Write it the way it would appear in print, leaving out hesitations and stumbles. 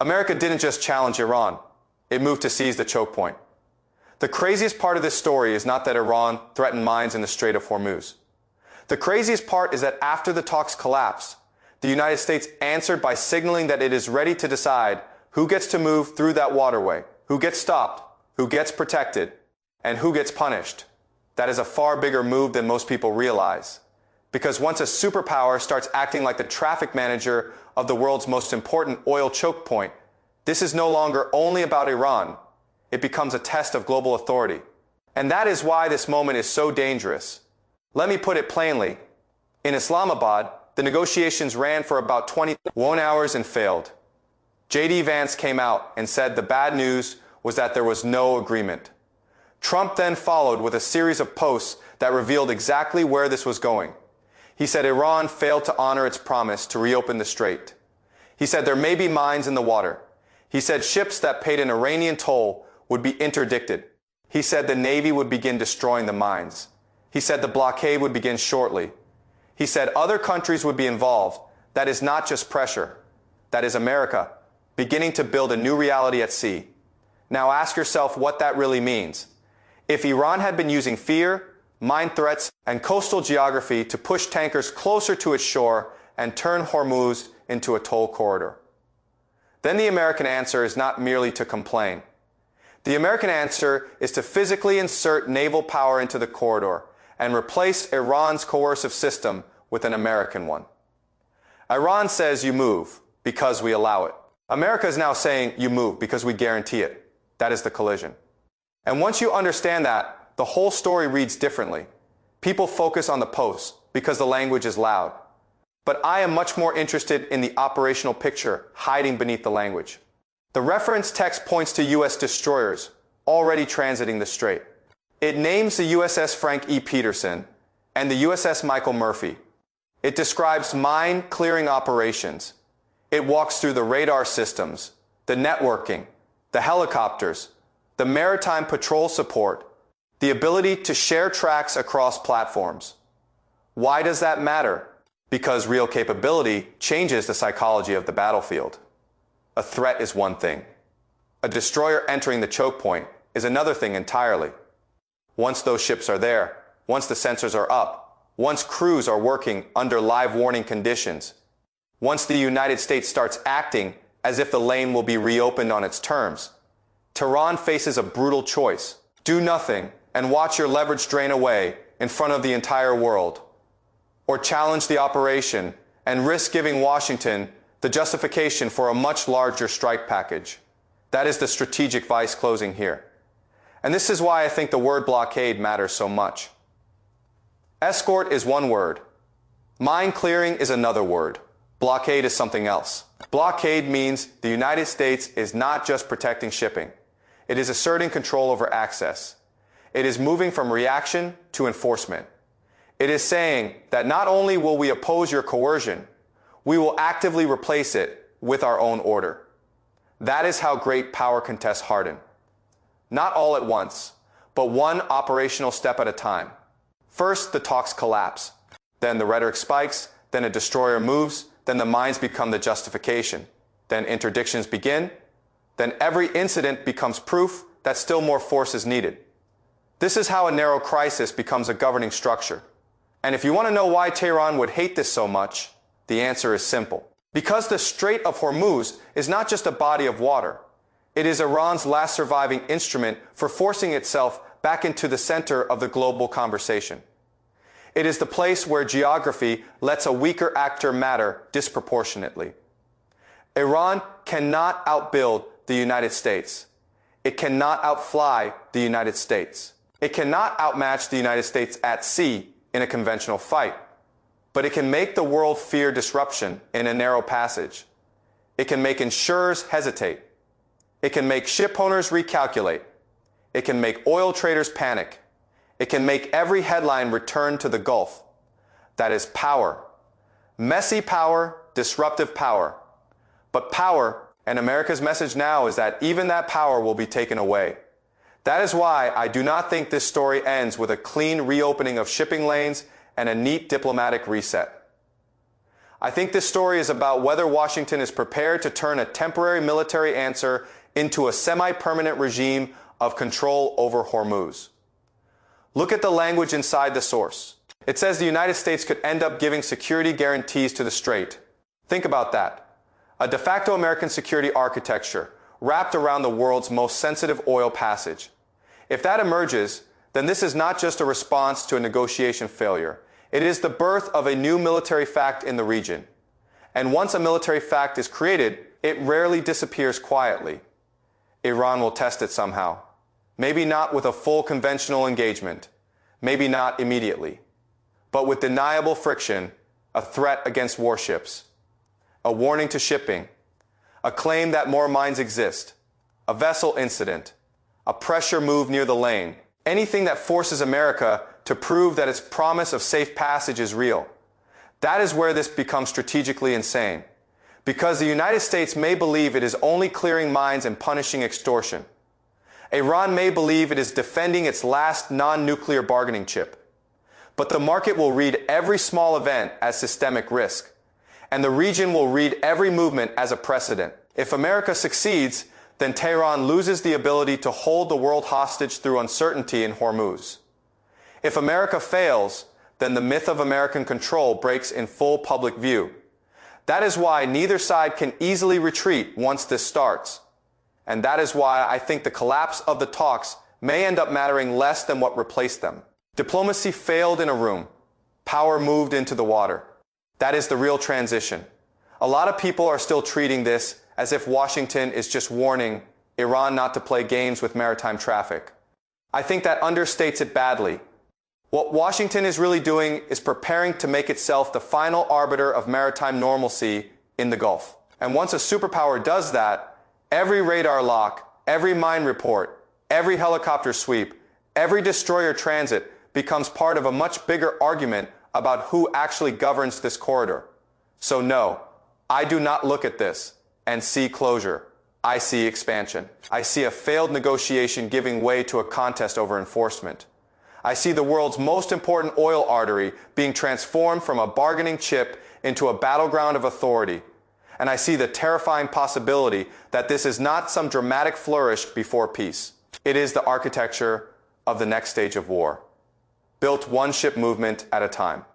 America didn't just challenge Iran, it moved to seize the choke point. The craziest part of this story is not that Iran threatened mines in the Strait of Hormuz. The craziest part is that after the talks collapsed, the United States answered by signaling that it is ready to decide who gets to move through that waterway, who gets stopped, who gets protected, and who gets punished. That is a far bigger move than most people realize. Because once a superpower starts acting like the traffic manager of the world's most important oil choke point, this is no longer only about Iran. It becomes a test of global authority. And that is why this moment is so dangerous. Let me put it plainly. In Islamabad, the negotiations ran for about 21 hours and failed. J.D. Vance came out and said the bad news was that there was no agreement. Trump then followed with a series of posts that revealed exactly where this was going. He said Iran failed to honor its promise to reopen the strait. He said there may be mines in the water. He said ships that paid an Iranian toll would be interdicted. He said the Navy would begin destroying the mines. He said the blockade would begin shortly. He said other countries would be involved. That is not just pressure. That is America beginning to build a new reality at sea. Now ask yourself what that really means. If Iran had been using fear, mine threats, and coastal geography to push tankers closer to its shore and turn Hormuz into a toll corridor, then the American answer is not merely to complain. The American answer is to physically insert naval power into the corridor and replace Iran's coercive system with an American one. Iran says you move because we allow it. America is now saying you move because we guarantee it. That is the collision. And once you understand that, the whole story reads differently. People focus on the posts because the language is loud. But I am much more interested in the operational picture hiding beneath the language. The reference text points to U.S. destroyers already transiting the strait. It names the USS Frank E. Peterson and the USS Michael Murphy. It describes mine clearing operations. It walks through the radar systems, the networking, the helicopters, the maritime patrol support, the ability to share tracks across platforms. Why does that matter? Because real capability changes the psychology of the battlefield. A threat is one thing. A destroyer entering the choke point is another thing entirely. Once those ships are there, once the sensors are up, once crews are working under live warning conditions, once the United States starts acting as if the lane will be reopened on its terms, Tehran faces a brutal choice. Do nothing and watch your leverage drain away in front of the entire world. Or challenge the operation and risk giving Washington the justification for a much larger strike package. That is the strategic vice closing here. And this is why I think the word blockade matters so much. Escort is one word. Mine clearing is another word. Blockade is something else. Blockade means the United States is not just protecting shipping. It is asserting control over access. It is moving from reaction to enforcement. It is saying that not only will we oppose your coercion, we will actively replace it with our own order. That is how great power contests harden. Not all at once, but one operational step at a time. First, the talks collapse. Then the rhetoric spikes. Then a destroyer moves. Then the mines become the justification. Then interdictions begin. Then every incident becomes proof that still more force is needed. This is how a narrow crisis becomes a governing structure. And if you want to know why Tehran would hate this so much, the answer is simple. Because the Strait of Hormuz is not just a body of water. It is Iran's last surviving instrument for forcing itself back into the center of the global conversation. It is the place where geography lets a weaker actor matter disproportionately. Iran cannot outbuild the United States. It cannot outfly the United States. It cannot outmatch the United States at sea in a conventional fight. But it can make the world fear disruption in a narrow passage. It can make insurers hesitate. It can make shipowners recalculate. It can make oil traders panic. It can make every headline return to the Gulf. That is power. Messy power, disruptive power. But power, and America's message now is that even that power will be taken away. That is why I do not think this story ends with a clean reopening of shipping lanes and a neat diplomatic reset. I think this story is about whether Washington is prepared to turn a temporary military answer into a semi-permanent regime of control over Hormuz. Look at the language inside the source. It says the United States could end up giving security guarantees to the strait. Think about that. A de facto American security architecture wrapped around the world's most sensitive oil passage. If that emerges, then this is not just a response to a negotiation failure. It is the birth of a new military fact in the region. And once a military fact is created, it rarely disappears quietly. Iran will test it somehow. Maybe not with a full conventional engagement. Maybe not immediately. But with deniable friction, a threat against warships, a warning to shipping, a claim that more mines exist, a vessel incident, a pressure move near the lane, anything that forces America to prove that its promise of safe passage is real. That is where this becomes strategically insane, because the United States may believe it is only clearing mines and punishing extortion. Iran may believe it is defending its last non-nuclear bargaining chip. But the market will read every small event as systemic risk, and the region will read every movement as a precedent. If America succeeds, then Tehran loses the ability to hold the world hostage through uncertainty in Hormuz. If America fails, then the myth of American control breaks in full public view. That is why neither side can easily retreat once this starts. And that is why I think the collapse of the talks may end up mattering less than what replaced them. Diplomacy failed in a room. Power moved into the water. That is the real transition. A lot of people are still treating this as if Washington is just warning Iran not to play games with maritime traffic. I think that understates it badly. What Washington is really doing is preparing to make itself the final arbiter of maritime normalcy in the Gulf. And once a superpower does that, every radar lock, every mine report, every helicopter sweep, every destroyer transit becomes part of a much bigger argument about who actually governs this corridor. So no, I do not look at this and see closure. I see expansion. I see a failed negotiation giving way to a contest over enforcement. I see the world's most important oil artery being transformed from a bargaining chip into a battleground of authority. And I see the terrifying possibility that this is not some dramatic flourish before peace. It is the architecture of the next stage of war, built one ship movement at a time.